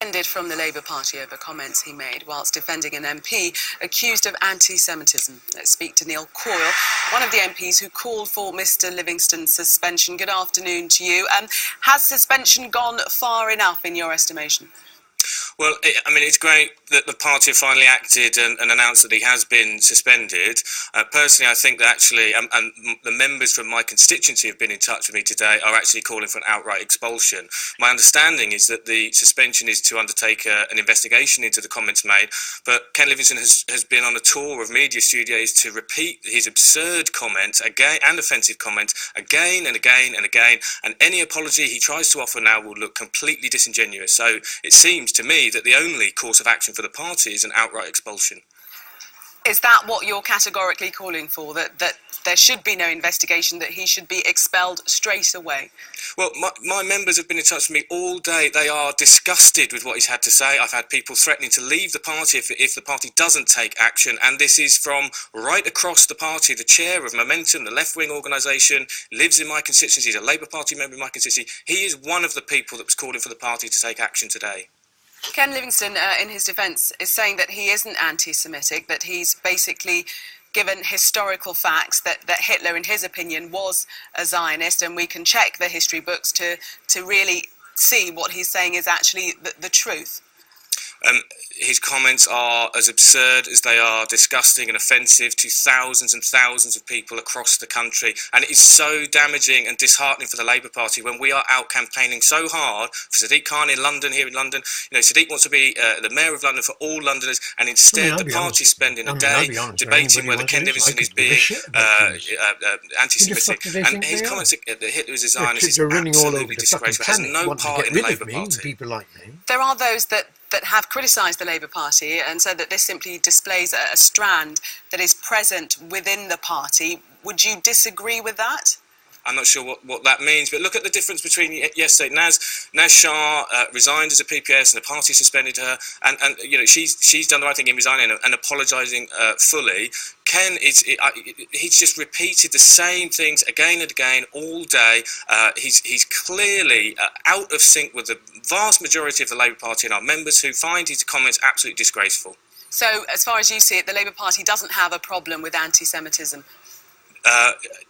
Ended from the Labour Party over comments he made whilst defending an MP accused of anti-Semitism. Let's speak to Neil Coyle, one of the MPs who called for Mr Livingston's suspension. Good afternoon to you. Has suspension gone far enough in your estimation? Well, it's great that the party have finally acted and announced that he has been suspended. Personally, I think that actually, and the members from my constituency have been in touch with me today, are actually calling for an outright expulsion. My understanding is that the suspension is to undertake an investigation into the comments made, but Ken Livingston has been on a tour of media studios to repeat his absurd comments again, and offensive comments again and again and again, and any apology he tries to offer now will look completely disingenuous. So it seems to me that the only course of action for the party is an outright expulsion. Is that what you're categorically calling for, that there should be no investigation, that he should be expelled straight away? Well, my members have been in touch with me all day. They are disgusted with what he's had to say. I've had people threatening to leave the party if the party doesn't take action, and this is from right across the party. The chair of Momentum, the left-wing organisation, lives in my constituency. He's a Labour Party member in my constituency. He is one of the people that was calling for the party to take action today. Ken Livingston, in his defence, is saying that he isn't anti-Semitic, that he's basically given historical facts that Hitler, in his opinion, was a Zionist, and we can check the history books to really see what he's saying is actually the truth. His comments are as absurd as they are disgusting and offensive to thousands and thousands of people across the country, and it is so damaging and disheartening for the Labour Party when we are out campaigning so hard for Sadiq Khan in London, here in London. You know, Sadiq wants to be the Mayor of London for all Londoners, and instead the party is spending a day debating whether Ken Livingston is being anti-Semitic, and his comments that Hitler is a Zionist is absolutely disgraceful. Has no part in the Labour Party. There are those that have criticised the Labour Party and said that this simply displays a strand that is present within the party. Would you disagree with that? I'm not sure what that means, but look at the difference between yesterday. Naz Shah resigned as a PPS and the party suspended her, and you know she's done the right thing in resigning and apologising fully. Ken he's just repeated the same things again and again all day. He's clearly out of sync with the vast majority of the Labour Party and our members, who find his comments absolutely disgraceful. So, as far as you see it, the Labour Party doesn't have a problem with anti-Semitism?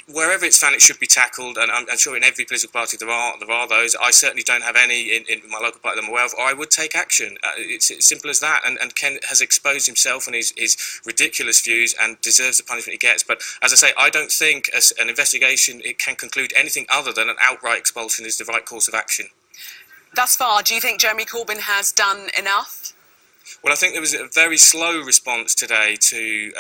Wherever it's found, it should be tackled, and I'm sure in every political party there are those. I certainly don't have any in my local party that I'm aware of, or I would take action. It's as simple as that, and Ken has exposed himself and his ridiculous views and deserves the punishment he gets. But as I say, I don't think an investigation it can conclude anything other than an outright expulsion is the right course of action. Thus far, do you think Jeremy Corbyn has done enough? Well, I think there was a very slow response today to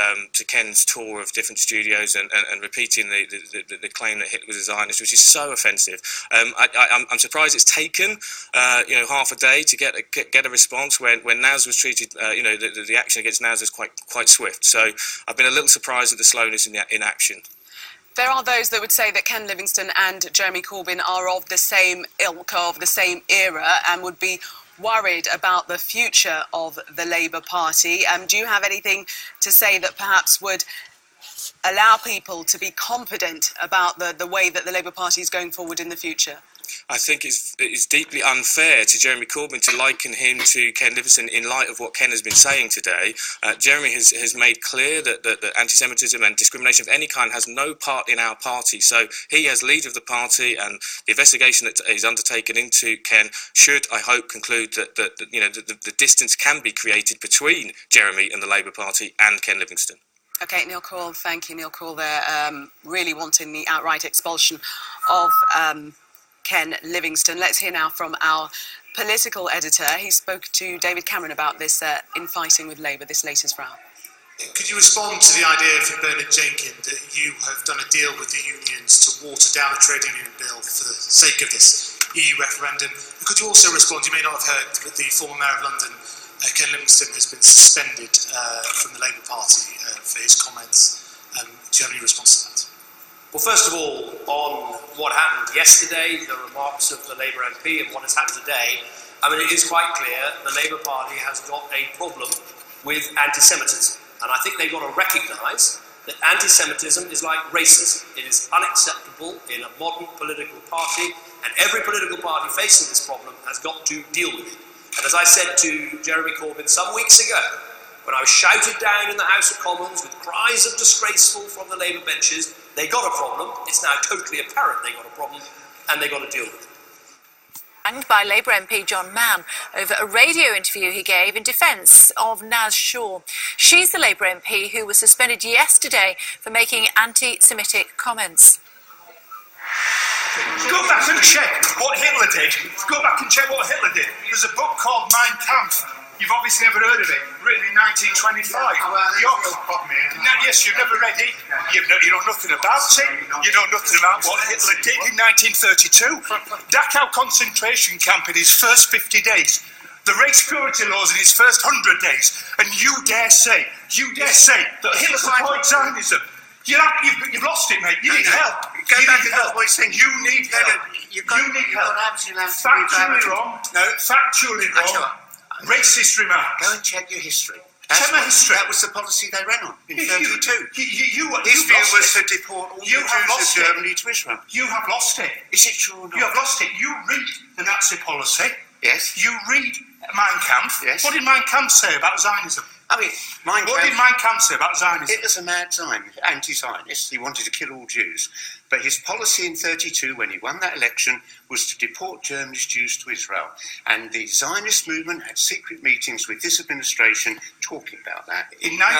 Ken's tour of different studios and repeating the claim that Hitler was a Zionist, which is so offensive. I'm surprised it's taken half a day to get a response when Naz was treated. The action against Naz was quite swift. So I've been a little surprised at the slowness in action. There are those that would say that Ken Livingston and Jeremy Corbyn are of the same ilk, of the same era, and would be worried about the future of the Labour Party. Do you have anything to say that perhaps would allow people to be confident about the way that the Labour Party is going forward in the future? I think it's deeply unfair to Jeremy Corbyn to liken him to Ken Livingston in light of what Ken has been saying today. Jeremy has made clear that anti-Semitism and discrimination of any kind has no part in our party. So he, as leader of the party, and the investigation that is undertaken into Ken should, I hope, conclude that the distance can be created between Jeremy and the Labour Party and Ken Livingston. OK, Neil Coyle, thank you, Neil Coyle there, really wanting the outright expulsion of Ken Livingston. Let's hear now from our political editor. He spoke to David Cameron about this infighting with Labour, this latest row. Could you respond to the idea from Bernard Jenkins that you have done a deal with the unions to water down the trade union bill for the sake of this EU referendum? And could you also respond, you may not have heard, but the former Mayor of London, Ken Livingston, has been suspended from the Labour Party for his comments. Do you have any response to that? Well, first of all, on what happened yesterday, the remarks of the Labour MP and what has happened today, it is quite clear the Labour Party has got a problem with anti-Semitism. And I think they've got to recognise that anti-Semitism is like racism. It is unacceptable in a modern political party, and every political party facing this problem has got to deal with it. And as I said to Jeremy Corbyn some weeks ago, when I was shouted down in the House of Commons with cries of disgraceful from the Labour benches, they got a problem. It's now totally apparent they got a problem, and they got to deal with it. By Labour MP John Mann over a radio interview he gave in defence of Naz Shaw. She's the Labour MP who was suspended yesterday for making anti-Semitic comments. Go back and check what Hitler did. Go back and check what Hitler did. There's a book called Mein Kampf. You've obviously never heard of it. Written in 1925. Yes, you've never read it. You know nothing about it. You know nothing about what Hitler did in 1932. Dachau concentration camp in his first 50 days. The race purity laws in his first 100 days. And you dare say that Hitler supported Zionism. You've lost it, mate. You need help. You need help. You need help. You need help. Factually wrong. No, factually wrong. Racist remarks. Go and check your history. Check my history. That was the policy they ran on in 1932. His view was to deport all the Jews of Germany to Israel. You have lost it. Is it true or not? You have lost it. You read the Nazi policy. Yes. You read Mein Kampf. Yes. What did Mein Kampf say about Zionism? I mean, what did Mein Kampf say about Zionism? Hitler's a mad anti-Zionist. He wanted to kill all Jews. But his policy in 1932, when he won that election, was to deport Germany's Jews to Israel. And the Zionist movement had secret meetings with this administration talking about that. In 19...